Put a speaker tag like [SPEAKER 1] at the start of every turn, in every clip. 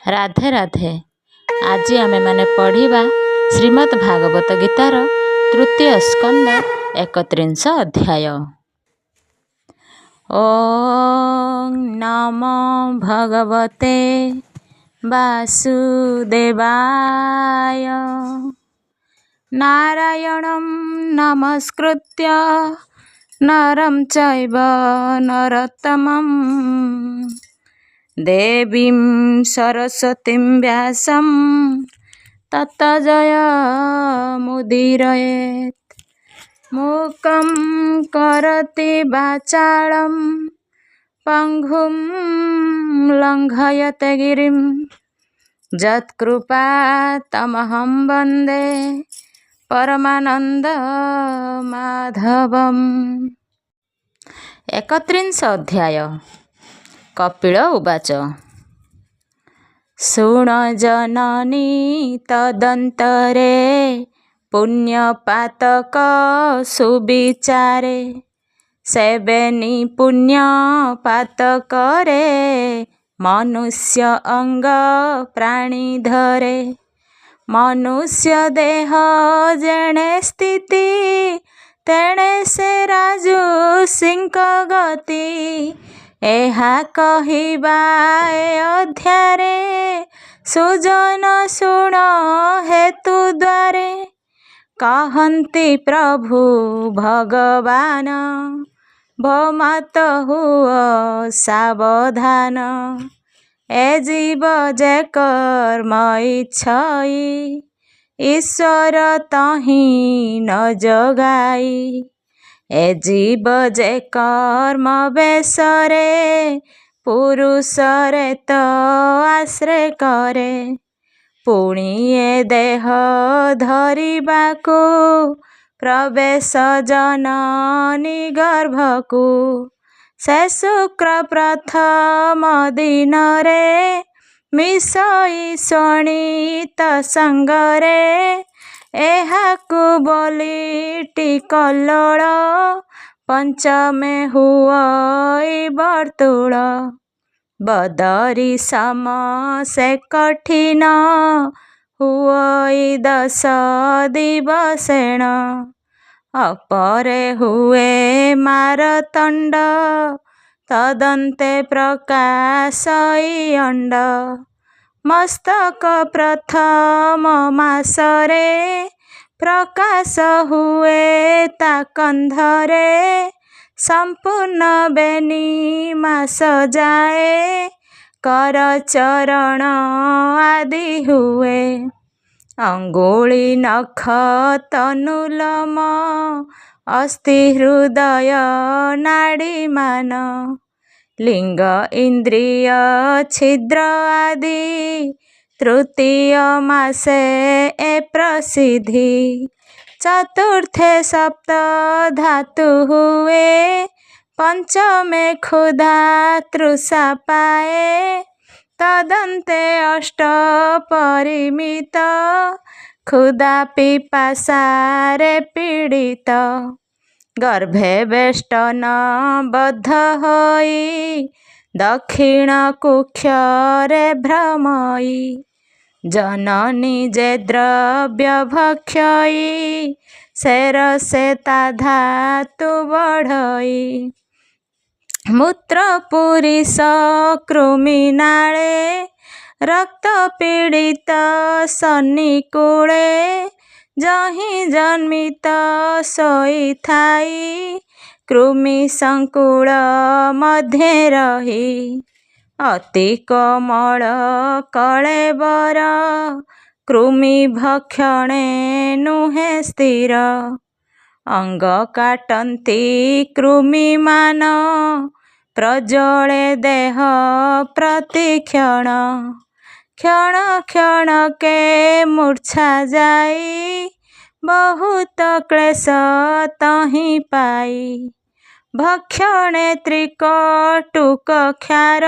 [SPEAKER 1] राधे राधे। आज आम मैंने पढ़ा श्रीमद् भागवत गीतार तृतीय स्कंद 31 अध्याय। ओं नमो भगवते वासुदेवाय। नारायणं नमस्कृत्य नरं चैव नरोत्तमं देवीं सरस्वतीं व्यासं ततो जयमुदीरयेत्। मूकं करोति वाचालं पङ्गुं लङ्घयते गिरिं यत्कृपातमहं वन्दे परमानन्दमाधवम्। 31 अध्याय। कपिल उवाच शृण जननी तदन्तरे पुण्यपातक सुविचारे सेवेनी पुण्यपातकरे मनुष्य अंग प्राणी धरे। मनुष्य देह जेणे स्थिति तेणे से राजू सिंह गति। एहा कहिबा ए अध्यारे सुजन शुण हेतु द्वारे। कहन्ति प्रभु भगवान भमत हुआ सावधान। ए जीव जे कर्म इच्छई ईश्वर तही न जगाई। ए जीव जे कर्म बेसरे पुरुषरे तो आश्रय करे। पुणी ए देह धरिबाकु प्रवेश जननी गर्भकु। से शुक्र प्रथम दिन रे मिसई शोणित संगरे। एहाकु बोलिटी कल्लोळ पंचमे हुई बर्तुळ। बदरी सम से कठिन हुई 10 दिवसेण। अपरे हुए मारतंड तदन्ते प्रकाशई अंड। मस्तक प्रथम मासरे प्रकाश हुए ता कंधरे। संपूर्ण बेनी मास जाए कर चरण आदि हुए। अंगुली नख तनुलम अस्थि हृदय नाड़ी मान। लिंग इंद्रिय छिद्र आदि तृतीय मासे ए प्रसिद्धि। चतुर्थे सप्त धातु हुए पंचमे क्षुधा तृषा पाए। तदन्ते अष्ट परिमित क्षुधा पिपासारे पीड़ित। गर्भे वेष्टन बद्ध होई दक्षिण कुक्षरे भ्रमई। जननी जे द्रव्य भक्षई शेरसे ता धातु बढ़ई। मूत्र पुरीष कृमि नाळे रक्त पीड़ित सन्निकूले। जहीं जन्मित सोई थाई कृमि संकुल मध्ये रही। अति कोमल कलेबर कृमि भक्षणे नुहे स्थिर। अंग काटन्ति कृमि मान प्रज्वले देह प्रतिक्षण। क्षण क्षण के मूर्छा जाई बहुत क्लेश तही पाई। भक्षणे त्रिकटुक क्षार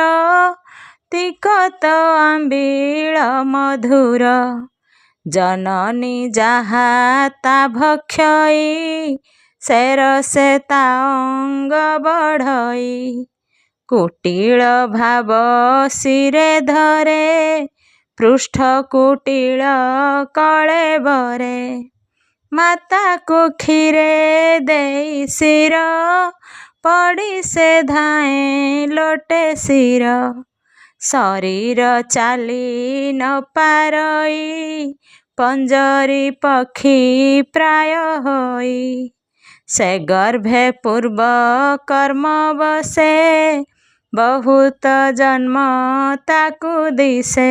[SPEAKER 1] तिक्त आंबिल मधुर। जननी जहा ता भक्षई शेरसे ता अंग बढ़ई। कुटिल भाव सिरे धरे ପୃଷ୍ଠ କୁଟିଳ କଳେବରେ ମାତାକୁ କ୍ଷୀରେ ଦେଇ ଶିର ପଡ଼ି ସେ ଧାଏଁ ଲୋଟେ ଶିର ଶରୀର ଚାଲି ନ ପାରଇ ପଞ୍ଜରୀ ପକ୍ଷୀ ପ୍ରାୟ ହୋଇ ସେ ଗର୍ଭେ ପୂର୍ବ କର୍ମ ବସେ ବହୁତ ଜନ୍ମ ତାକୁ ଦିଶେ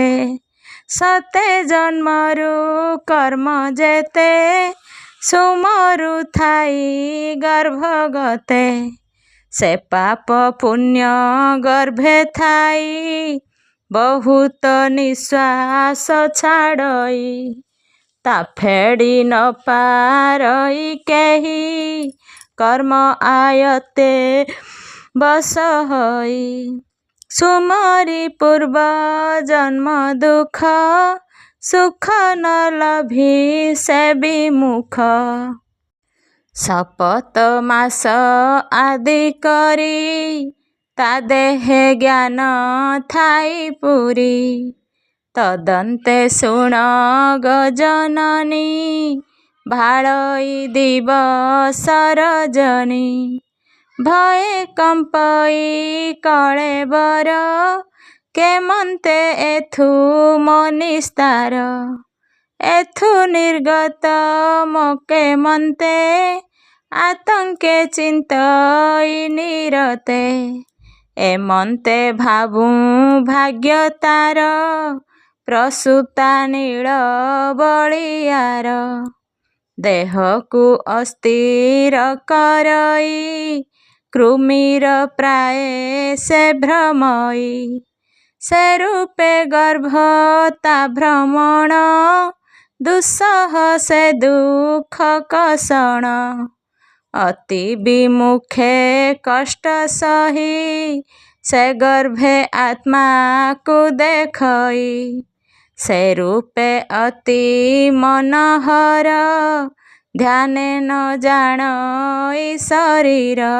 [SPEAKER 1] ସତେ ଜନ୍ମରୁ କର୍ମ ଯେତେ ସୁମରୁ ଥାଇ ଗର୍ଭଗତେ ସେ ପାପ ପୁଣ୍ୟ ଗର୍ଭେ ଥାଇ ବହୁତ ନିଶ୍ୱାସ ଛାଡ଼ଇ ତା ଫେଡ଼ି ନ ପାରଇ କେହି କର୍ମ ଆୟତେ ବଶ ହୋଇ ସୁମରି ପୂର୍ବ ଜନ୍ମ ଦୁଃଖ ସୁଖ ନ ଲଭି ସେ ବିମୁଖ ଶପଥ ମାସ ଆଦି କରି ତା ଦେହେ ଜ୍ଞାନ ଥାଇ ପୁରି ତଦନ୍ତେ ଶୁଣ ଗଜନନୀ ଭାଳଇ ଦିବସ ରଜନୀ ଭୟେ କମ୍ପଇ କଳେବର କେମନ୍ତେ ଏଥୁ ମୋ ନିସ୍ତାର ଏଥୁ ନିର୍ଗତ ମୋ କେମନ୍ତେ ଆତଙ୍କେ ଚିନ୍ତଇ ନିରତେ ଏମନ୍ତେ ଭାବୁଁ ଭାଗ୍ୟ ତାର ପ୍ରସୂତା ନୀଳ ବଳିୟାର ଦେହକୁ ଅସ୍ଥିର କରଇ କୃମିର ପ୍ରାୟ ସେ ଭ୍ରମଇ ସେ ରୂପେ ଗର୍ଭ ତା ଭ୍ରମଣ ଦୁଃସହ ସେ ଦୁଃଖ କଷଣ ଅତି ବିମୁଖେ କଷ୍ଟ ସହି ସେ ଗର୍ଭେ ଆତ୍ମାକୁ ଦେଖଇ ସେ ରୂପେ ଅତି ମନୋହର ଧ୍ୟାନେ ନ ଜାଣଇ ଶରୀର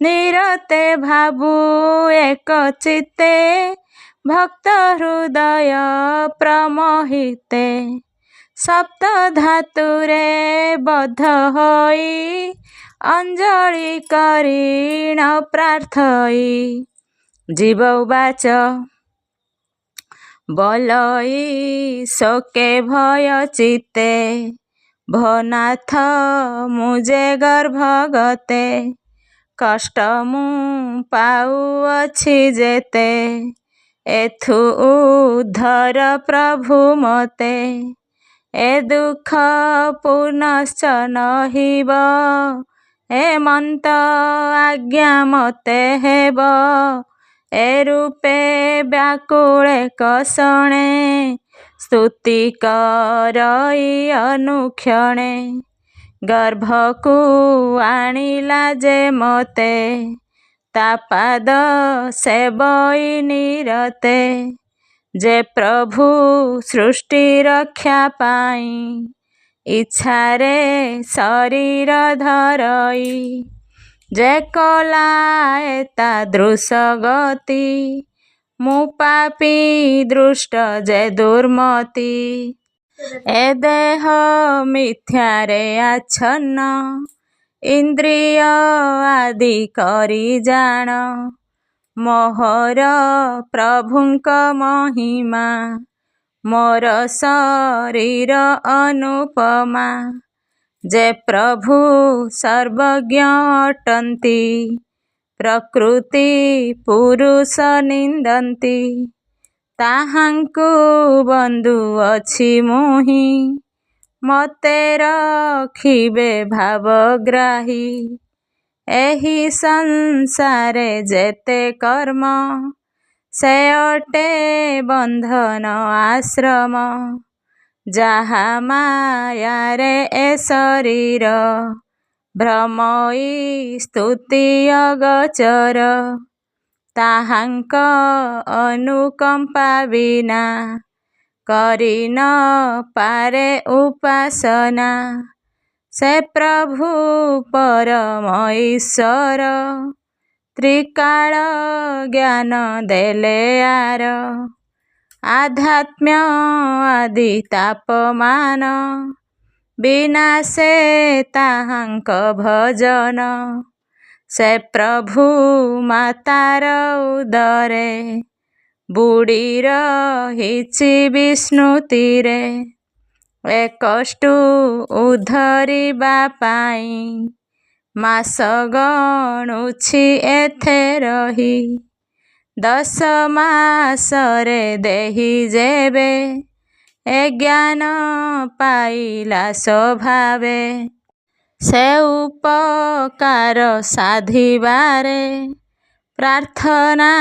[SPEAKER 1] ନିରତେ ଭାବୁ ଏକ ଚିତ୍ତେ ଭକ୍ତ ହୃଦୟ ପ୍ରମୋହିତେ ସପ୍ତ ଧାତୁରେ ବଦ୍ଧ ହୋଇ ଅଞ୍ଜଳି କରିଣ ପ୍ରାର୍ଥଇ ଜୀବବାଚ ବଲଇ ଶୋକେ ଭୟ ଚିତ୍ତେ ଭୋ ନାଥ ମୁଁ ଯେ ଗର୍ଭଗତେ କଷ୍ଟ ମୁଁ ପାଉଅଛି ଯେତେ ଏଥୁ ଉଦ୍ଧର ପ୍ରଭୁ ମତେ ଏ ଦୁଃଖ ପୁନଶ୍ଚ ନହିବ ଏମନ୍ତ ଆଜ୍ଞା ମତେ ହେବ ଏ ରୂପେ ବ୍ୟାକୁଳେ କଷଣେ ସ୍ତୁତି କରଇ ଅନୁକ୍ଷଣେ ଗର୍ଭକୁ ଆଣିଲା ଯେ ମତେ ତା ପାଦ ସେବଇ ନିରତେ ଯେ ପ୍ରଭୁ ସୃଷ୍ଟି ରକ୍ଷା ପାଇଁ ଇଚ୍ଛାରେ ଶରୀର ଧରଇ ଯେ କଲା ଏତାଦୃଶ ଗତି ମୁଁ ପାପୀ ଦୃଷ୍ଟ ଯେ ଦୁର୍ମତି ଏ ଦେହ ମିଥ୍ୟାରେ ଆଚ୍ଛନ୍ନ ଇନ୍ଦ୍ରିୟ ଆଦି କରି ଜାଣ ମୋହର ପ୍ରଭୁଙ୍କ ମହିମା ମୋର ଶରୀର ଅନୁପମା ଯେ ପ୍ରଭୁ ସର୍ବଜ୍ଞ ଅଟନ୍ତି ପ୍ରକୃତି ପୁରୁଷ ନିନ୍ଦନ୍ତି ତାହାଙ୍କୁ ବନ୍ଧୁ ଅଛି ମୁହିଁ ମତେ ରଖିବେ ଭାବଗ୍ରାହୀ ଏହି ସଂସାରେ ଯେତେ କର୍ମ ସେ ଅଟେ ବନ୍ଧନ ଆଶ୍ରମ ଯାହା ମାୟାରେ ଏ ଶରୀର ଭ୍ରମଇ ସ୍ତୁତି ଅଗୋଚର ତାହାଙ୍କ ଅନୁକମ୍ପା ବିନା କରି ନ ପାରେ ଉପାସନା ସେ ପ୍ରଭୁ ପରମ ଈଶ୍ୱର ତ୍ରିକାଳ ଜ୍ଞାନ ଦେଲେ ଆର आध्यात्म्य आदि तापमान विनाशे ताहांक भजन से प्रभु मातार उदरे बुड़ी रहिछि विस्मृतिरे ए कष्ट उद्धरिबा पाई मास गणुछि एथे रही 10 मासरे देहि जेबे ए ज्ञान पाइला स्वभावे से उपकार साधिबारे प्रार्थना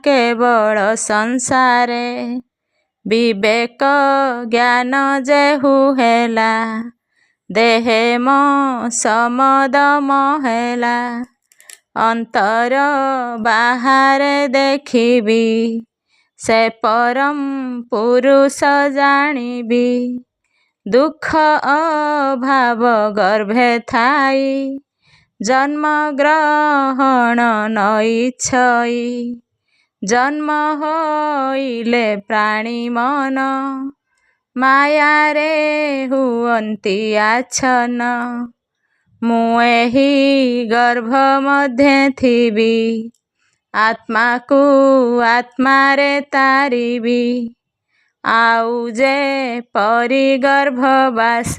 [SPEAKER 1] केवल संसारे विवेक ज्ञान जेहु हेला देहे मो समदम हेला अंतर बाहारे देखिबी से परम पुरुष जानिबी दुख अभाव गर्भे थाई जन्म ग्रहण नइछई जन्म होइले प्राणी मन माया रे हुअन्ति आच्छन्न मु एही गर्भ मध्य थिबी आत्मा को आत्मा रे तारिबी आउ जे परि गर्भवास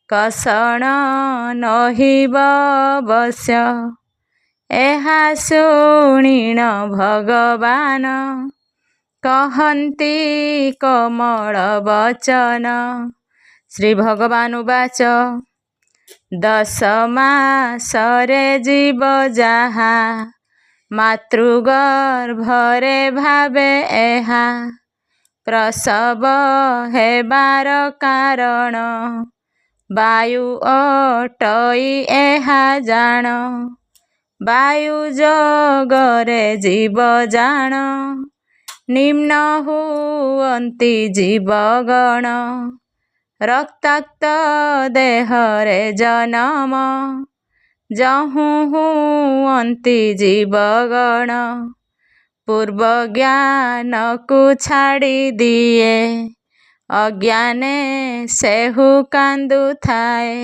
[SPEAKER 1] कषण नहिब अवश्य एहा शुणिण भगवान कहन्ति कमल वचन श्री भगवान उवाच 10 मासरे जीव जाहा मातृगर्भरे भावे एहा प्रसव हेबार कारण वायु अटई एहा जान वायु जगरे जीव जान निम्न हुअन्ति जीवगण रक्ताक्त देहरे जनम जहु हुअन्ति जीवगण पूर्व ज्ञान को छाड़ी दिए अज्ञाने सेहु कांदु थाए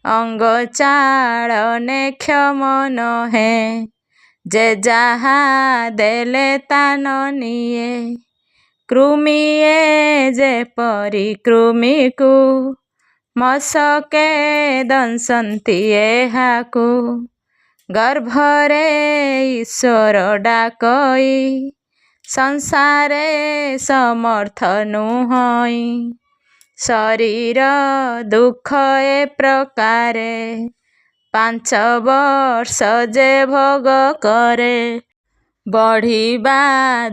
[SPEAKER 1] अंग चालने क्षम नहे जे जाहा देले तान निये कृमिए जे परि कृमि को मशके दंशन्ति एहाकु गर्भरे ईश्वर डाकई संसारे समर्थ नुहई शरीर दुख ए प्रकारे 5 वर्ष जे भोग करे बढ़िबा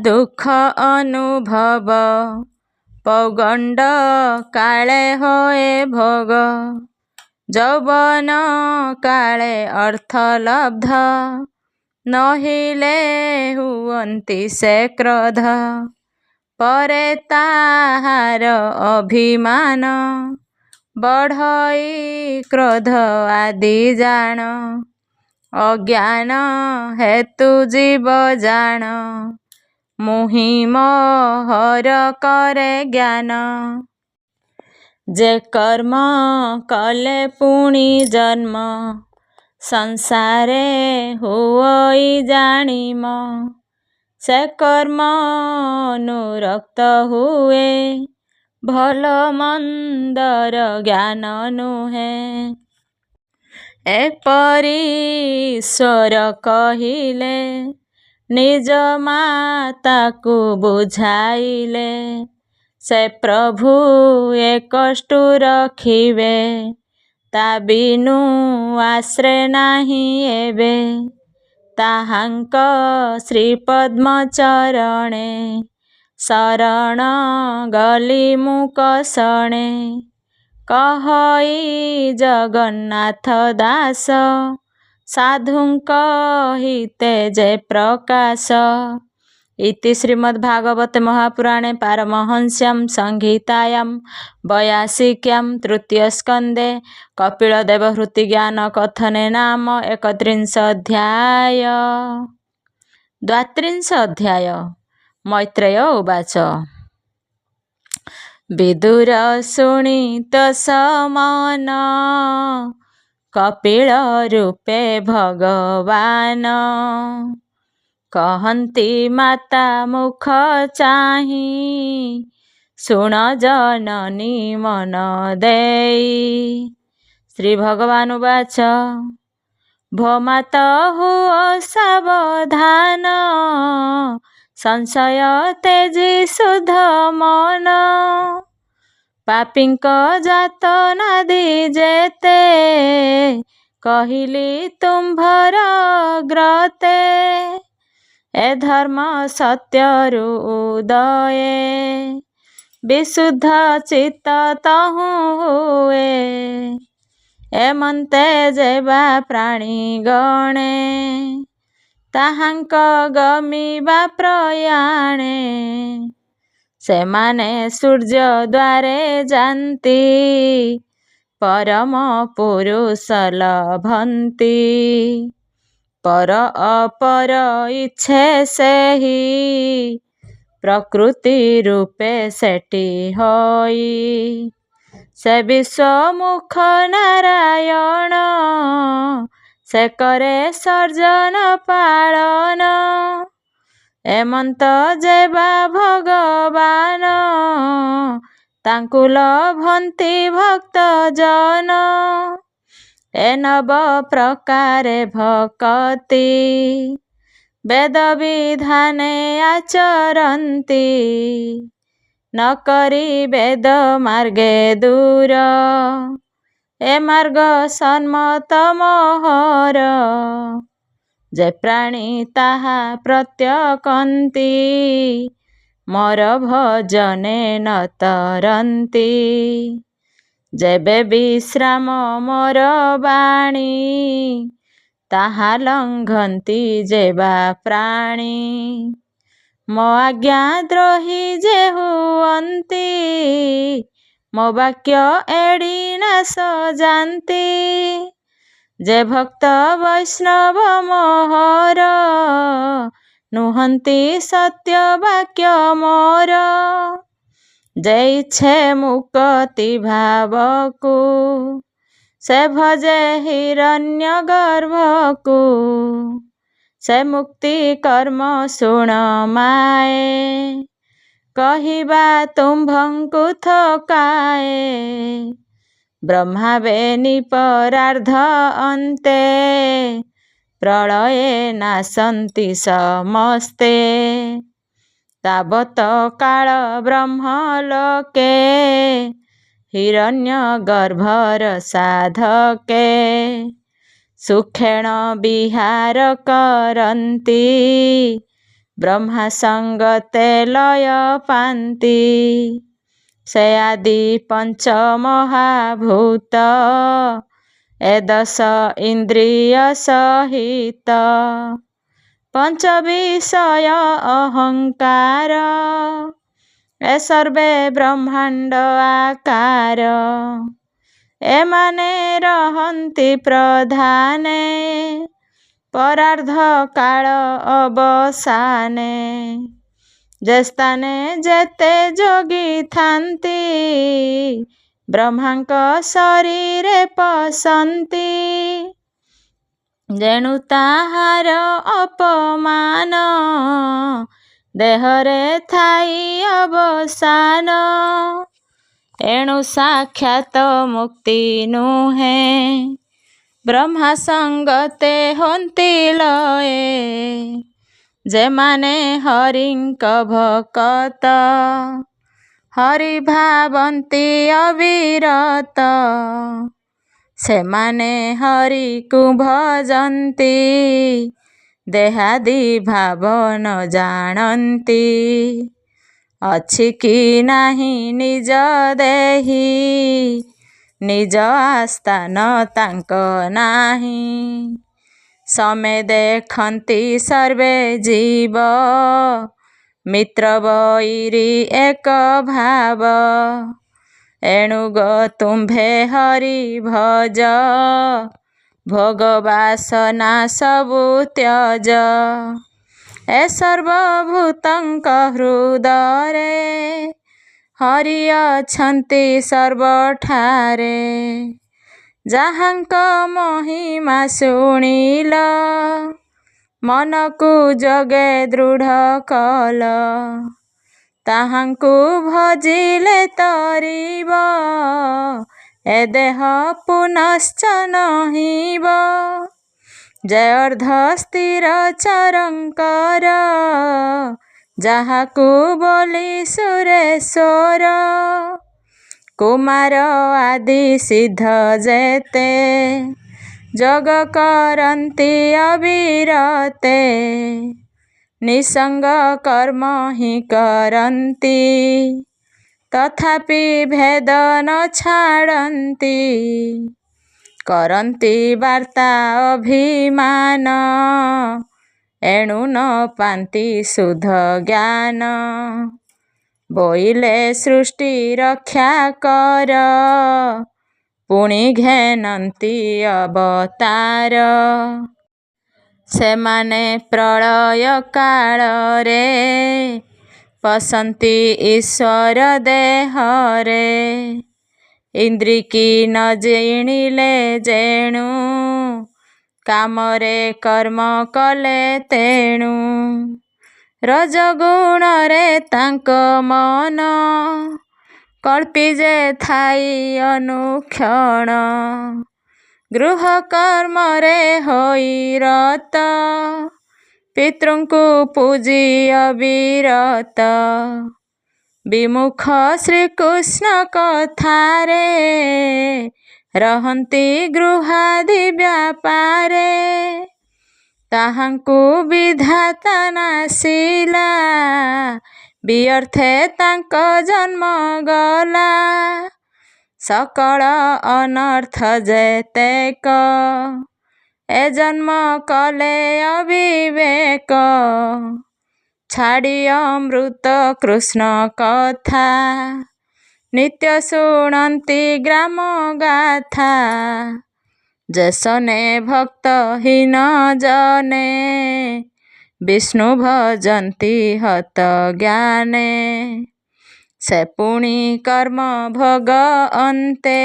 [SPEAKER 1] दुख अनुभव पौगंड काले होए भोग यौवन काले अर्थ लब्ध नहिले हुअन्ति से क्रोध परे ताहार अभिमान बढ़ई क्रोध आदि जान अज्ञान हेतु जीव जान मुहि मोहर करे ज्ञान जे कर्म कले पुणी जन्म संसारे हुई जानिम से कर्म अनुरक्त हुए भल मंदर ज्ञान नुहे एपरि ईश्वर कहिले निज माता को बुझाइले से प्रभु ए कष्ट रखिबे ता बिनु आश्रे नाही एबे ताहांक श्री पद्म चरणे शरण गली मुक शणे कहई जगन्नाथ दास साधुंक हिते जे प्रकाश इति श्रीमद्भागवते महापुराणे पारमहंस्यां संहितायां 82 तृतीयस्कन्धे कपिलदेवहृतिज्ञान कथने नाम 31 अध्याय। 32 अध्याय मैत्रेय उवाच विदुर शुणित समन कपिल रूपे भगवान कहन्ति माता मुख चाहि शुण जननी मन देई। श्री भगवान उवाच भो माता हुओ सावधान संशय तेजी शुद्ध मन पापीଙ୍କ जात नादी जेते କହିଲି ତୁମ୍ଭର ଗ୍ରତେ ଏ ଧର୍ମ ସତ୍ୟରୁ ଉଦୟେ ବିଶୁଦ୍ଧ ଚିତ୍ତ ତହୁଁ ହୁଏ ଏମନ୍ତେ ଯେବା ପ୍ରାଣୀ ଗଣେ ତାହାଙ୍କ ଗମିବା ପ୍ରୟାଣେ ସେମାନେ ସୂର୍ଯ୍ୟ ଦ୍ୱାରେ ଯାନ୍ତି ପରମ ପୁରୁଷ ଲଭନ୍ତି पर अपर इच्छे सेहि प्रकृति रूपे सेटी होई से विश्वमुख नारायण से करे सर्जन पालन एमंत जेबा भगवान तांकु लभन्ति भक्त जन ए नव प्रकारे भक्ति वेद विधाने आचरन्ति न करी वेद मार्गे दूर ए मार्ग सन्मत मोहर जे प्राणी ताहा प्रत्यकन्ति मोर भजने न तरन्ति जेबे विश्राम मोर बाणी ताहा लंघन्ति जेबा प्राणी मो आज्ञा द्रोही जे हुअन्ति मो वाक्य एड़ी न सजान्ति जे भक्त वैष्णव मोहर नुहन्ति सत्य वाक्य मोर जे इच्छे मुक्ति भावकु से भजे हिरण्य गर्भकु से मुक्ति कर्म शुण माए कहिबा तुम्भंकु थकाए ब्रह्मा बेनी परार्ध अन्ते प्रलये नासन्ति समस्ते तावत काल ब्रह्मलोके हिरण्य गर्भर साधके सुखेण विहार करन्ति ब्रह्मा संगते लय पान्ति से आदि पंच महाभूत ए दश इंद्रिय सहित पंच विषय अहंकार ए सर्वे ब्रह्मांड आकार ए माने रहन्ति प्रधाने परार्ध काल अवसाने जे स्थाने जेते जोगी थान्ति ब्रह्मांक शरीरे पसन्ति जेणु ताहार अपमान देहरे थाई अवसान एणु साक्षात मुक्ति नुहे ब्रह्मा संगते होन्ति लये जे माने हरिंक भकत हरि भावन्ति अविरत से माने हरि को भजन्ति देहादि भाव न जानन्ति अछि कि नाही निज देहि निज आस्थान तांक नाही समे देखन्ति सर्वे जीव मित्र बैरी एक भाव एणु गो तुम्भे हरि भज भोग वासना सबु त्यज ଏ ସର୍ବଭୂତଙ୍କ ହୃଦୟରେ ହରି ଅଛନ୍ତି ସର୍ବଠାରେ। ଯାହାଙ୍କ ମହିମା ଶୁଣିଲ ମନକୁ ଯୋଗେ ଦୃଢ଼ କଲ। ତାହାଙ୍କୁ ଭଜିଲେ ତରିବ ଏ ଦେହ ପୁନଶ୍ଚ ନହିବ। ଯେ ଅର୍ଦ୍ଧ ସ୍ଥିର ଚରଙ୍କର ଯାହାକୁ ବୋଲି ସୁରେଶ୍ୱର। କୁମାର ଆଦି ସିଦ୍ଧ ଯେତେ ଯୋଗ କରନ୍ତି ଅବିରତେ। ନିଃସଙ୍ଗ କର୍ମ ହିଁ କରନ୍ତି ତଥାପି ଭେଦ ନ ଛାଡ଼ନ୍ତି। କରନ୍ତି ବାର୍ତ୍ତା ଅଭିମାନ ଏଣୁ ନ ପାନ୍ତି ଶୁଦ୍ଧ ଜ୍ଞାନ। ବୋଇଲେ ସୃଷ୍ଟି ରକ୍ଷା କର ପୁଣି ଘେନନ୍ତି ଅବତାର। ସେମାନେ ପ୍ରଳୟ କାଳରେ ପଶନ୍ତି ଈଶ୍ୱର ଦେହରେ। ଇନ୍ଦ୍ରିକି ନ ଜିଣିଲେ ଯେଣୁ କାମରେ କର୍ମ କଲେ ତେଣୁ। ରଜଗୁଣରେ ତାଙ୍କ ମନ କଳ୍ପି ଯେ ଥାଇ ଅନୁକ୍ଷଣ। ଗୃହ କର୍ମରେ ହୋଇ ରତ ପିତୃଙ୍କୁ ପୂଜି ଅବିରତ। ବିମୁଖ ଶ୍ରୀକୃଷ୍ଣ କଥାରେ ରହନ୍ତି ଗୃହାଦି ବ୍ୟାପାରେ। ତାହାଙ୍କୁ ବିଧାତା ନାସିଲା ବିଅର୍ଥେ ତାଙ୍କ ଜନ୍ମ ଗଲା। ସକଳ ଅନର୍ଥ ଯେତେକ ଏ ଜନ୍ମ କଲେ ଅବିବେକ। ଛାଡ଼ି ଅମୃତ କୃଷ୍ଣ କଥା ନିତ୍ୟ ଶୁଣନ୍ତି ଗ୍ରାମ ଗାଥା। ଯେସନେ ଭକ୍ତହୀନ ଜନେ ବିଷ୍ଣୁ ଭଜନ୍ତି ହତ ଜ୍ଞାନେ। ସେ ପୁଣି କର୍ମ ଭୋଗ ଅନ୍ତେ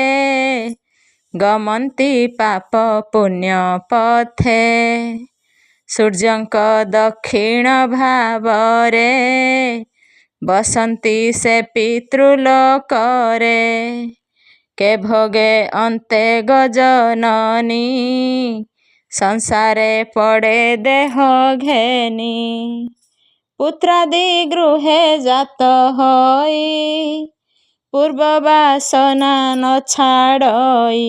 [SPEAKER 1] ଗମନ୍ତି ପାପ ପୁଣ୍ୟ ପଥେ। ସୂର୍ଯ୍ୟଙ୍କ ଦକ୍ଷିଣ ଭାବରେ ବସନ୍ତି ସେ ପିତୃଲୋକରେ। କେ ଭୋଗେ ଅନ୍ତେ ଗଜନନୀ ସଂସାରେ ପଡ଼େ ଦେହ ଘେନି। ପୁତ୍ରାଦି ଗୃହେ ଜାତ ହୋଇ ପୂର୍ବ ବାସନା ନ ଛାଡ଼ଇ।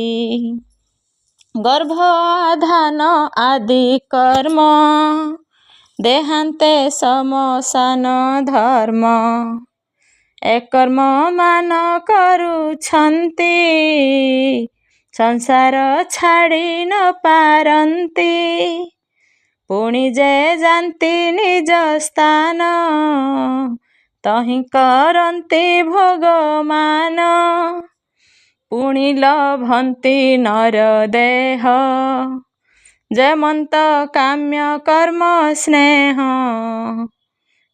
[SPEAKER 1] ଗର୍ଭ ଆଧାନ ଆଦି କର୍ମ ଦେହାନ୍ତେ ସମସାନ ଧର୍ମ। ଏ କର୍ମ ମାନ କରୁଛନ୍ତି ସଂସାର ଛାଡ଼ି ନ ପାରନ୍ତି। ପୁଣି ଯେ ଯାନ୍ତି ନିଜ ସ୍ଥାନ ତହିଁ କରନ୍ତି ଭୋଗମାନ। ପୁଣି ଲଭନ୍ତି ନର ଦେହ ଯେମନ୍ତ କାମ୍ୟ କର୍ମ ସ୍ନେହ।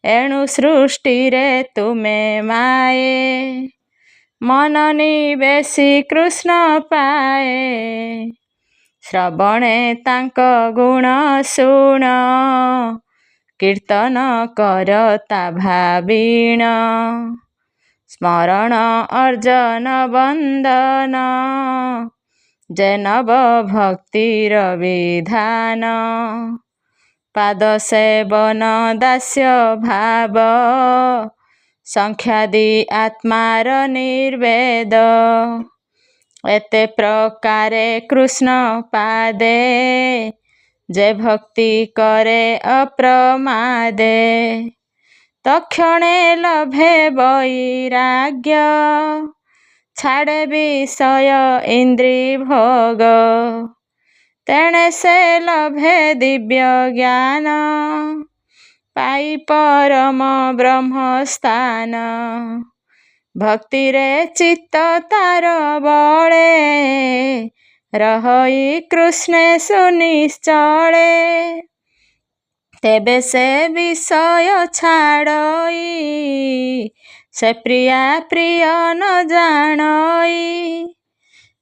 [SPEAKER 1] ଏଣୁ ସୃଷ୍ଟିରେ ତୁମେ ମାଏ ମନ ନିବେଶି କୃଷ୍ଣ ପାଏ। ଶ୍ରବଣେ ତାଙ୍କ ଗୁଣ ଶୁଣ କୀର୍ତ୍ତନ କର ତା ଭାବିଣ। ସ୍ମରଣ ଅର୍ଜନ ବନ୍ଦନ ଯେ ନବ ଭକ୍ତିର ବିଧାନ। ପାଦ ସେବନ ଦାସ୍ୟ ଭାବ ସଂଖ୍ୟାଦି ଆତ୍ମାର ନିର୍ବେଦ। ଏତେ ପ୍ରକାରେ କୃଷ୍ଣ ପାଦେ ଯେ ଭକ୍ତି କରେ ଅପ୍ରମାଦେ। ତକ୍ଷଣେ ଲଭେ ବୈରାଗ୍ୟ ଛାଡ଼େ ବିଷୟ ଇନ୍ଦ୍ରି ଭୋଗ। ତେଣେ ସେ ଲଭେ ଦିବ୍ୟ ଜ୍ଞାନ ପାଇ ପରମ ବ୍ରହ୍ମ ସ୍ଥାନ। ଭକ୍ତିରେ ଚିତ୍ତ ତାର ବଳେ ରହଇ କୃଷ୍ଣେ ସୁନିଶ୍ଚଳେ। ତେବେ ସେ ବିଷୟ ଛାଡ଼ଇ ସେ ପ୍ରିୟା ପ୍ରିୟ ନ ଜାଣଇ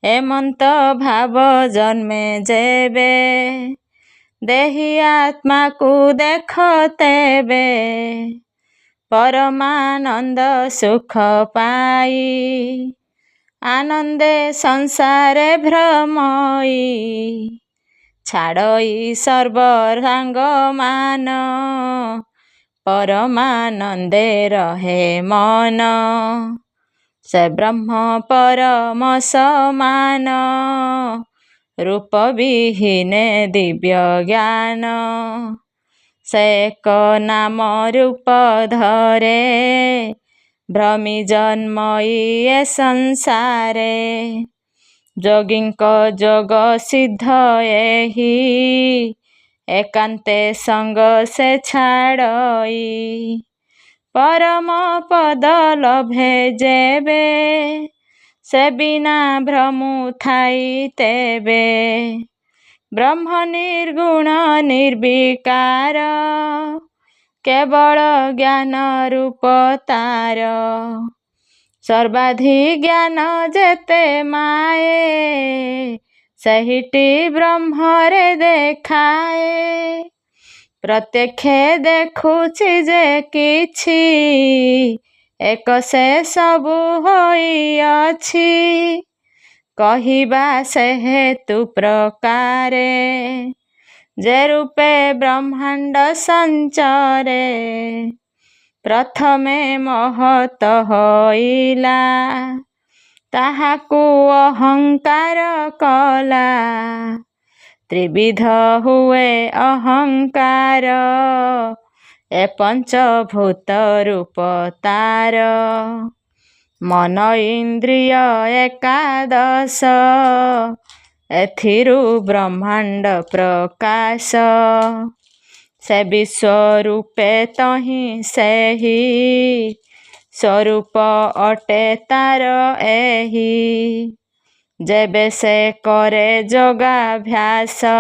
[SPEAKER 1] ଏମନ୍ତ ଭାବ ଜନ୍ମେ ଯେବେ ଦେହି ଆତ୍ମାକୁ ଦେଖ ତେବେ ପରମାନନ୍ଦ ସୁଖ ପାଇ ଆନନ୍ଦେ ସଂସାରେ ଭ୍ରମଇ ଛାଡ଼ଇ ସର୍ବସାଙ୍ଗମାନ ପରମାନନ୍ଦେ ରହେ ମନ ସେ ବ୍ରହ୍ମ ପରମ ସମାନ ରୂପ ବିହୀନେ ଦିବ୍ୟ ଜ୍ଞାନ ସେ ଏକ ନାମ ରୂପ ଧରେ ଭ୍ରମି ଜନ୍ମଇ ଏ ସଂସାରେ ଯୋଗୀଙ୍କ ଯୋଗ ସିଦ୍ଧ ଏହି ଏକାନ୍ତେ ସଙ୍ଗ ସେ ଛାଡ଼ଇ ପରମ ପଦ ଲଭେ ଯେବେ ସେ ବିନା ଭ୍ରମୁ ଥାଇ ତେବେ ବ୍ରହ୍ମ ନିର୍ଗୁଣ ନିର୍ବିକାର କେବଳ ଜ୍ଞାନ ରୂପ ତାର ସର୍ବାଧି ଜ୍ଞାନ ଯେତେ ମାଏ ସେହିଟି ବ୍ରହ୍ମରେ ଦେଖାଏ ପ୍ରତ୍ୟକ୍ଷେ ଦେଖୁଛି ଯେ କିଛି ଏକ ସେ ସବୁ ହୋଇଅଛି କହିବା ସେ ହେତୁ ପ୍ରକାରେ ଯେ ରୂପେ ବ୍ରହ୍ମାଣ୍ଡ ସଞ୍ଚରେ ପ୍ରଥମେ ମହତ ହୋଇଲା ତାହାକୁ ଅହଙ୍କାର କଲା ତ୍ରିବିଧ ହୁଏ ଅହଙ୍କାର ଏ ପଞ୍ଚଭୂତ ରୂପ ତାର ମନ ଇନ୍ଦ୍ରିୟ ଏକାଦଶ ଏଥିରୁ ବ୍ରହ୍ମାଣ୍ଡ ପ୍ରକାଶ ସେ ବିଶ୍ୱରୂପେ ତହିଁ ସେହି ସ୍ୱରୂପ ଅଟେ ତାର ଏହି ଯେବେ ସେ କରେ ଯୋଗାଭ୍ୟାସ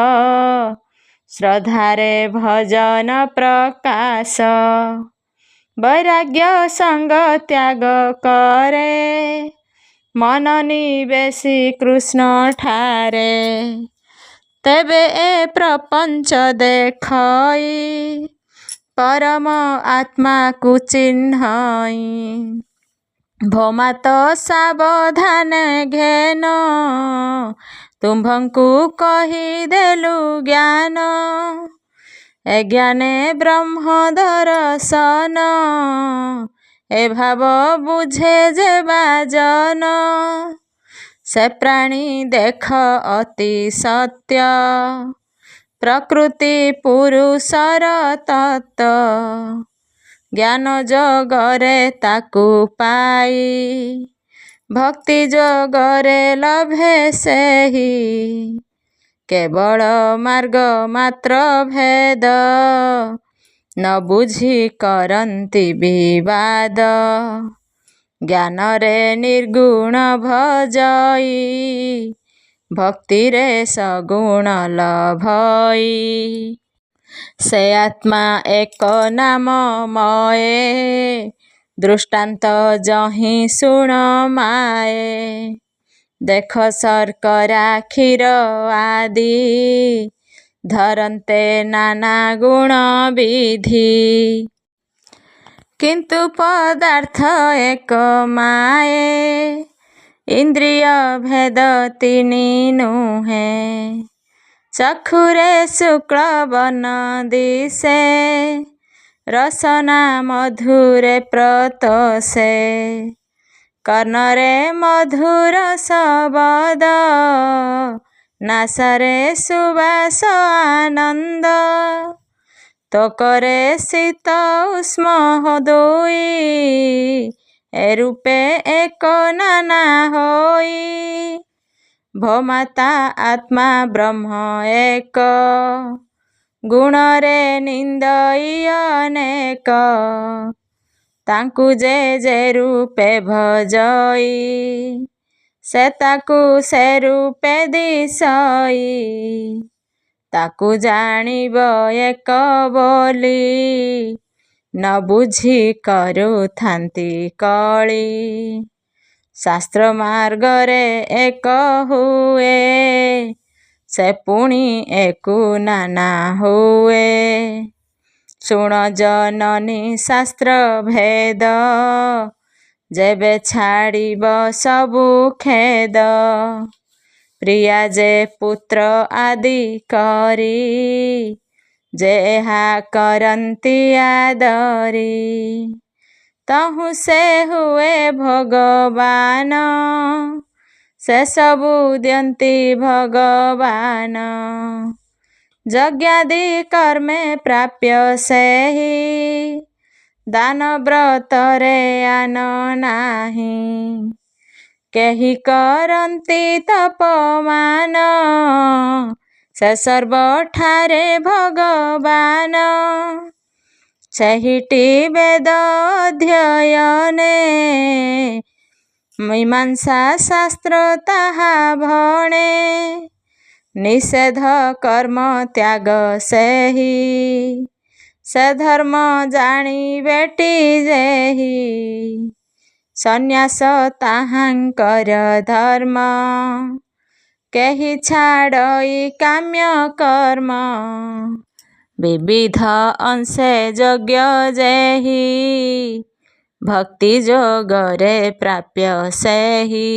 [SPEAKER 1] ଶ୍ରଦ୍ଧାରେ ଭଜନ ପ୍ରକାଶ ବୈରାଗ୍ୟ ସଙ୍ଗ ତ୍ୟାଗ କରେ ମନ ନିବେଶି କୃଷ୍ଣ ଠାରେ ତେବେ ଏ ପ୍ରପଞ୍ଚ ଦେଖଇ ପରମ ଆତ୍ମାକୁ ଚିହ୍ନଇ ଭୋମାତ ସାବଧାନ ଘେନ ତୁମ୍ଭଙ୍କୁ କହିଦେଲୁ ଜ୍ଞାନ ଏ ଜ୍ଞାନେ ବ୍ରହ୍ମ ଦର୍ଶନ ଏ ଭାବ ବୁଝେ ଯେ ବାଜନ ସେ ପ୍ରାଣୀ ଦେଖ ଅତି ସତ୍ୟ ପ୍ରକୃତି ପୁରୁଷର ତତ୍ତ୍ୱ ଜ୍ଞାନ ଯୋଗରେ ତାକୁ ପାଇ ଭକ୍ତି ଯୋଗରେ ଲଭେ ସେହି କେବଳ ମାର୍ଗ ମାତ୍ର ଭେଦ ନ ବୁଝି କରନ୍ତି ବିବାଦ ଜ୍ଞାନରେ ନିର୍ଗୁଣ ଭଜଇ ଭକ୍ତିରେ ସଗୁଣ ଲଭଇ ସେ ଆତ୍ମା ଏକ ନାମମୟେ ଦୃଷ୍ଟାନ୍ତ ଯହିଁ ଶୁଣ ମାଏ ଦେଖ ଶର୍କରା କ୍ଷୀର ଆଦି ଧରନ୍ତେ ନାନା ଗୁଣ ବିଧି କିନ୍ତୁ ପଦାର୍ଥ ଏକ ମାଏ ଇନ୍ଦ୍ରିୟ ଭେଦ ତିନି ନୁହେଁ ଚକ୍ଷୁରେ ଶୁକ୍ଳ ବର୍ଣ୍ଣ ଦିଶେ ରସନା ମଧୁରେ ପ୍ରତୋଷେ କର୍ଣ୍ଣରେ ମଧୁର ଶବଦ ନାସରେ ସୁବାସ ଆନନ୍ଦ ତ୍ୱକରେ ଶୀତ ଉଷ୍ମ ଦୁଇ ଏ ରୂପେ ଏକ ନାନା ହୋଇ ଭୋମାତା ଆତ୍ମା ବ୍ରହ୍ମ ଏକ ଗୁଣରେ ନିନ୍ଦଇ ଅନେକ ତାଙ୍କୁ ଯେ ରୂପେ ଭଜଇ ସେ ତାକୁ ସେ ରୂପେ ଦିଶଇ ତାକୁ ଜାଣିବ ଏକ ବୋଲି ନ ବୁଝି କରୁଥାନ୍ତି କଳି। ଶାସ୍ତ୍ର ମାର୍ଗରେ ଏକ ହୁଏ ସେ ପୁଣି ଏକୁ ନାନା ହୁଏ। ଶୁଣ ଜନନୀ ଶାସ୍ତ୍ର ଭେଦ ଯେବେ ଛାଡ଼ିବ ସବୁ ଖେଦ। ପ୍ରିୟା ଯେ ପୁତ୍ର ଆଦି କରି ଯେ ଏହା କରନ୍ତି ଆଦରି। ତହୁଁ ସେ ହୁଏ ଭଗବାନ ସେ ସବୁ ଦିଅନ୍ତି ଭଗବାନ। ଯଜ୍ଞାଦି କର୍ମେ ପ୍ରାପ୍ୟ ସେହି ଦାନ ବ୍ରତରେ ଆନ ନାହିଁ। କେହି କରନ୍ତି ତପମାନ ସେ ସର୍ବଠାରେ ଭଗବାନ। ସେହିଟି ବେଦ ଅଧ୍ୟୟନେ ମୀମାଂସା ଶାସ୍ତ୍ର ତାହା ଭଣେ। ନିଷେଧ କର୍ମ ତ୍ୟାଗ ସେହି ସେ ଧର୍ମ ଜାଣିବେଟି ଯେହି। ସନ୍ନ୍ୟାସ ତାହାଙ୍କର ଧର୍ମ କେହି ଛାଡ଼ଇ କାମ୍ୟ କର୍ମ। ବିବିଧ ଅଂଶେ ଯଜ୍ଞ ଯେହି ଭକ୍ତି ଯୋଗରେ ପ୍ରାପ୍ୟ ସେହି।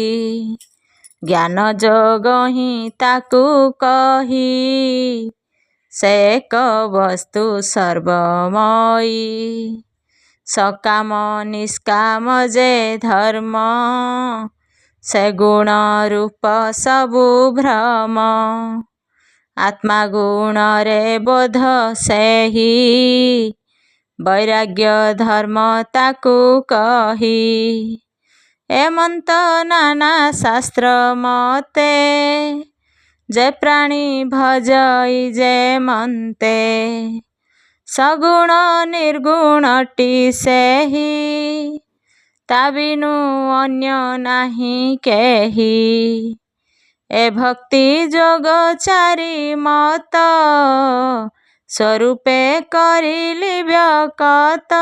[SPEAKER 1] ଜ୍ଞାନ ଯୋଗ ହିଁ ତାକୁ କହି ସେ ଏକ ବସ୍ତୁ ସର୍ବମୟୀ। ସକାମ ନିଷ୍କାମ ଯେ ଧର୍ମ ସେ ଗୁଣ ରୂପ ସବୁ ଭ୍ରମ। ଆତ୍ମା ଗୁଣରେ ବୋଧ ସେହି ବୈରାଗ୍ୟ ଧର୍ମ ତାକୁ କହି। ଏମନ୍ତ ନାନା ଶାସ୍ତ୍ର ମତେ ଯେ ପ୍ରାଣୀ ଭଜଇ ଯେ ମନ୍ତେ। ସଗୁଣ ନିର୍ଗୁଣଟି ସେହି ତା ବିନୁ ଅନ୍ୟ ନାହିଁ କେହି। ଏ ଭକ୍ତି ଯୋଗ ଚାରି ମତ ସ୍ୱରୂପେ କରିଲି ବ୍ୟକତ।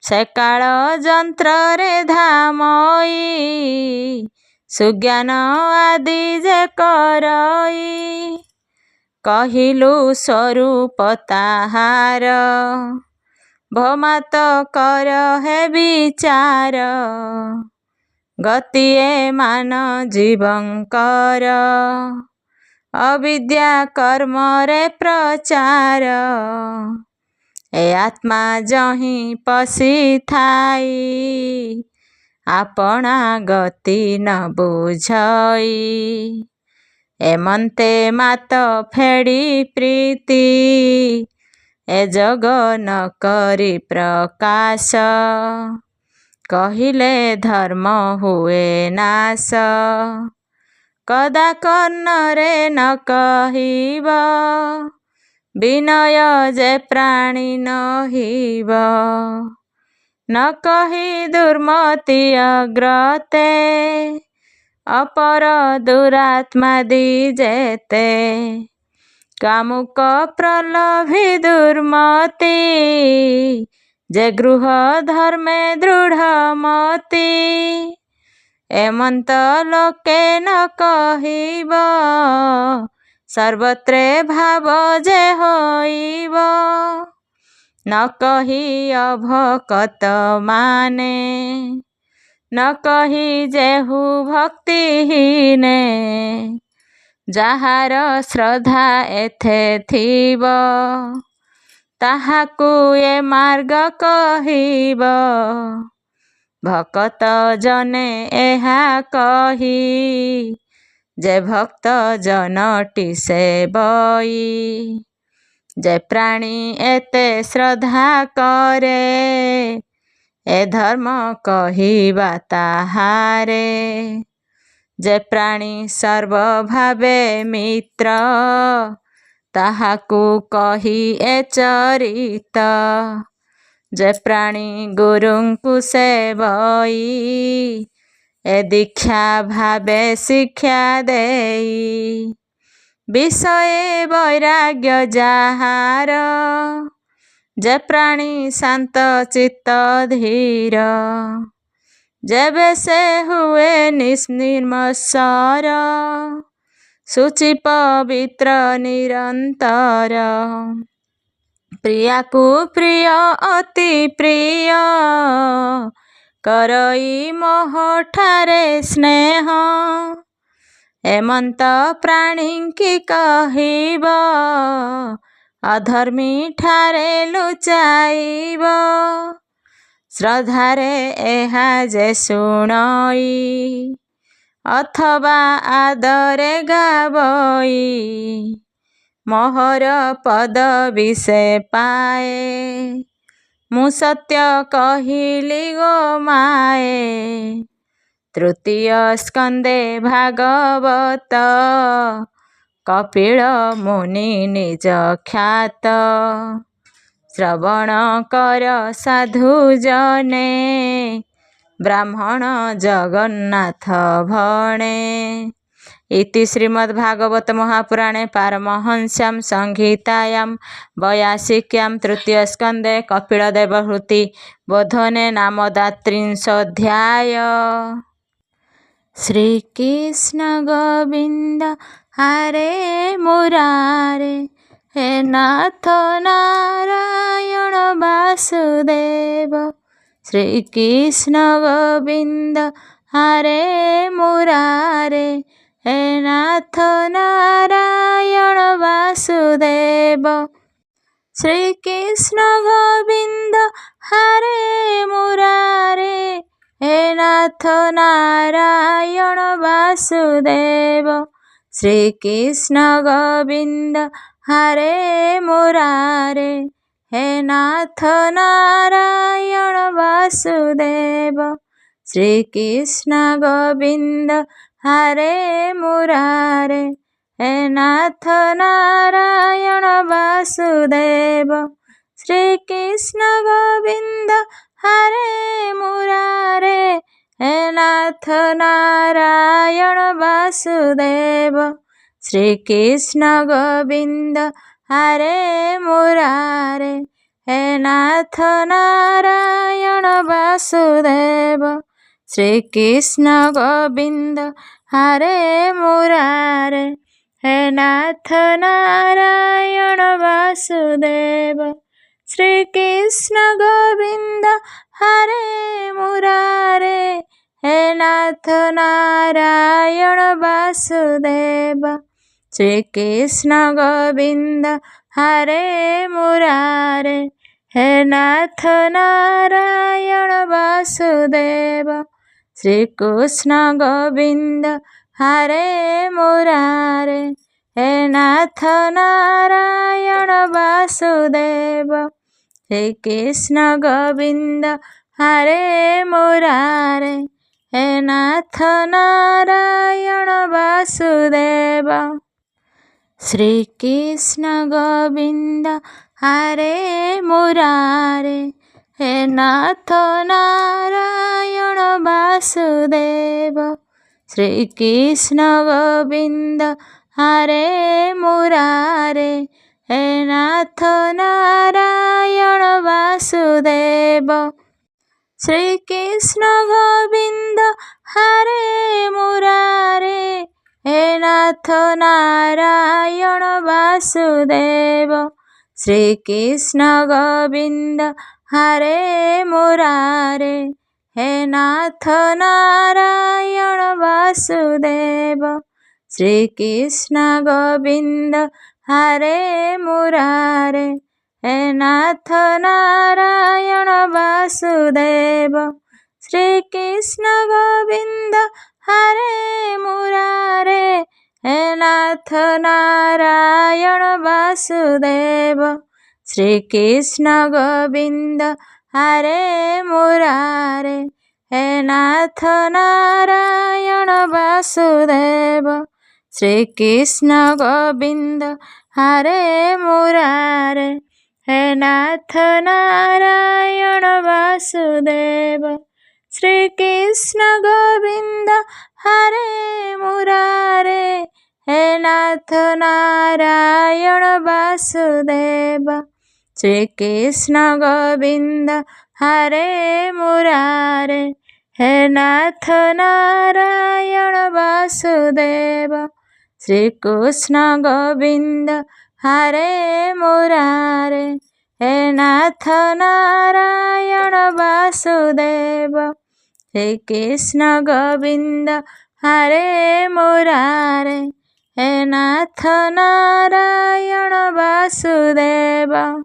[SPEAKER 1] ସେ କାଳ ଯନ୍ତ୍ରରେ ଧାମଇ ସୁଜ୍ଞାନ ଆଦି ଯେ କରଇ। କହିଲୁ ସ୍ୱରୂପ ତାହାର ଭମାତ କର ହେ ବିଚାର। ଗତିଏ ମାନ ଜୀବଙ୍କର ଅବିଦ୍ୟା କର୍ମରେ ପ୍ରଚାର। ଏ ଆତ୍ମା ଯହିଁ ପଶିଥାଇ ଆପଣା ଗତି ନ ବୁଝଇ। ଏମନ୍ତେ ମାତ ଫେଡ଼ି ପ୍ରୀତି ଏ ଯୋଗ ନ କରି ପ୍ରକାଶ। କହିଲେ ଧର୍ମ ହୁଏ ନାଶ କଦା କର୍ଣ୍ଣରେ ନ କହିବ। ବିନୟ ଯେ ପ୍ରାଣୀ ନହିବ ନ କହି ଦୁର୍ମତି ଅଗ୍ରତେ। ଅପର ଦୁରାତ୍ମାଦି ଯେତେ କାମୁକ ପ୍ରଲୋଭୀ ଦୁର୍ମତି। ଯେ ଗୃହ ଧର୍ମେ ଦୃଢ଼ମତି ଏମନ୍ତ ଲୋକେ ନ କହିବ। ସର୍ବତ୍ରେ ଭାବ ଯେ ହୋଇବ ନ କହି ଅଭକତ ମାନେ। ନ କହି ଯେହୁ ଭକ୍ତିହୀନେ ଯାହାର ଶ୍ରଦ୍ଧା ଏଥେ ଥିବ। ତାହାକୁ ଏ ମାର୍ଗ କହିବ। ଭକତ ଜନେ ଏହା କହି ଯେ ଭକ୍ତ ଜନଟି ସେବଇ। ଯେ ପ୍ରାଣୀ ଏତେ ଶ୍ରଦ୍ଧା କରେ ଏ ଧର୍ମ କହିବା ତାହାରେ। ଯେ ପ୍ରାଣୀ ସର୍ବଭାବେ ମିତ୍ର ତାହାକୁ କହି ଏ ଚରିତ। ଯେ ପ୍ରାଣୀ ଗୁରୁଙ୍କୁ ସେବଇ ଏ ଦୀକ୍ଷା ଭାବେ ଶିକ୍ଷା ଦେଇ। ବିଷୟେ ବୈରାଗ୍ୟ ଯାହାର, ଯେ ପ୍ରାଣୀ ଶାନ୍ତ ଚିତ୍ତ ଧୀର, ଯେବେ ସେ ହୁଏ ନିର୍ମତ୍ସର, ଶୁଚି ପବିତ୍ର ନିରନ୍ତର। ପ୍ରିୟାକୁ ପ୍ରିୟ ଅତି ପ୍ରିୟ, କରଇ ମୋହଠାରେ ସ୍ନେହ, ଏମନ୍ତ ପ୍ରାଣୀଙ୍କି କହିବ, ଅଧର୍ମୀ ଠାରେ ଲୁଚାଇବ। ଶ୍ରଦ୍ଧାରେ ଏହା ଯେ ଶୁଣଇ, ଅଥବା ଆଦରେ ଗାବଇ, ମୋହର ପଦବୀ ସେ ପାଏ, ମୁଁ ସତ୍ୟ କହିଲି ଗୋ ମାଏ। ତୃତୀୟ ସ୍କନ୍ଧେ ଭାଗବତ, କପିଳ ମୁନି ନିଜ ଖ୍ୟାତ, ଶ୍ରବଣ କର ସାଧୁ ଜନେ, ବ୍ରାହ୍ମଣ ଜଗନ୍ନାଥ ଭଣେ। ଇତି ଶ୍ରୀମଦ୍ଭାଗବତ ମହାପୁରାଣେ ପାରମହଂସ୍ୟାଂ ସଂହିତାୟାଂ ବୟାସିକ୍ୟାଂ ତୃତୀୟ ସ୍କନ୍ଧେ କପିଳଦେବ ହୃତି ବୋଧନେ ନାମ ଦ୍ୱାତ୍ରିଂଶୋऽଧ୍ୟାୟ। ଶ୍ରୀକୃଷ୍ଣ ଗୋବିନ୍ଦ ହରେ ମୁରାରେ, ହେ ନାଥ ନାରାୟଣ ବାସୁଦେବ। ଶ୍ରୀକୃଷ୍ଣ ଗୋବିନ୍ଦ ହରେ ମୁରାରେ, ହେ ନାଥ ନାରାୟଣ ବାସୁଦେବ। ଶ୍ରୀକୃଷ୍ଣ ଗୋବିନ୍ଦ ହରେ ମୁରାରେ, ହେ ନାଥ ନାରାୟଣ ବାସୁଦେବ। ଶ୍ରୀକୃଷ୍ଣ ଗୋବିନ୍ଦ ହରେ ମୁରାରେ, ହେ ନାଥ ନାରାୟଣ ବାସୁଦେବ। ଶ୍ରୀକୃଷ୍ଣ ଗୋବିନ୍ଦ ହରେ ମୁରାରେ, ହେ ନାଥ ନାରାୟଣ ବାସୁଦେବ। ଶ୍ରୀକୃଷ୍ଣ ଗୋବିନ୍ଦ ହରେ ମୁରାରେ, ହେ ନାଥ ନାରାୟଣ ବାସୁଦେବ। ଶ୍ରୀକୃଷ୍ଣ ଗୋବିନ୍ଦ ହରେ ମୁରାରେ, ହେ ନାଥ ନାରାୟଣ ବାସୁଦେବ। ଶ୍ରୀକୃଷ୍ଣ ଗୋବିନ୍ଦ ହରେ ମୁରାରେ, ହେ ନାଥ ନାରାୟଣ ବାସୁଦେବ। ଶ୍ରୀକୃଷ୍ଣ ଗୋବିନ୍ଦ ହରେ ମୁରାରେ, ହେ ନାଥ ନାରାୟଣ ବାସୁଦେବ। ଶ୍ରୀକୃଷ୍ଣ ଗୋବିନ୍ଦ ହରେ ମୁରାରେ, ହେ ନାଥ ନାରାୟଣ ବାସୁଦେବ। ଶ୍ରୀକୃଷ୍ଣ ଗୋବିନ୍ଦ ହରେ ମୁରାରେ, ହେ ନାଥ ନାରାୟଣ ବାସୁଦେବ। ଶ୍ରୀକୃଷ୍ଣ ଗୋବିନ୍ଦ ହରେ ମୁରାରେ, ହେ ନାଥ ନାରାୟଣ ବାସୁଦେବ। ଶ୍ରୀକୃଷ୍ଣ ଗୋବିନ୍ଦ ହରେ ମୁରାରେ, ହେ ନାଥ ନାରାୟଣ ବାସୁଦେବ। ଶ୍ରୀକୃଷ୍ଣ ଗୋବିନ୍ଦ ହରେ ମୁରାରେ, ହେ ନାଥ ନାରାୟଣ ବାସୁଦେବ। ଶ୍ରୀକୃଷ୍ଣ ଗୋବିନ୍ଦ ହରେ ମୁରାରେ, ହେ ନାଥ ନାରାୟଣ ବାସୁଦେବ। ଶ୍ରୀକୃଷ୍ଣ ଗୋବିନ୍ଦ ହରେ ମୁରାରେ, ହେ ନାଥ ନାରାୟଣ ବାସୁଦେବ। ଶ୍ରୀକୃଷ୍ଣ ଗୋବିନ୍ଦ ହରେ ମୁରାରେ, ହେ ନାଥ ନାରାୟଣ ବାସୁଦେବ। ଶ୍ରୀକୃଷ୍ଣ ଗୋବିନ୍ଦ ହରେ ମୁରାରେ, ହେ ନାଥ ନାରାୟଣ ବାସୁଦେବ। ଶ୍ରୀକୃଷ୍ଣ ଗୋବିନ୍ଦ ହରେ ମୁରାରେ, ହେ ନାଥ ନାରାୟଣ ବାସୁଦେବ। ଶ୍ରୀକୃଷ୍ଣ ଗୋବିନ୍ଦ ହରେ ମୁରାରେ, ହେ ନାଥ ନାରାୟଣ ବାସୁଦେବ। ଶ୍ରୀକୃଷ୍ଣ ଗୋବିନ୍ଦ ହରେ ମୁରାରେ, हे नाथ नारायण वासुदेव। श्रीकृष्ण गोविंद हरे मुरारे, हे नाथ नारायण वासुदेव। श्रीकृष्ण गोविंद हरे मुरारे, हे नाथ नारायण वासुदेव। श्रीकृष्ण गोविंद हरे मुरारे, हे नाथ नारायण वासुदेव।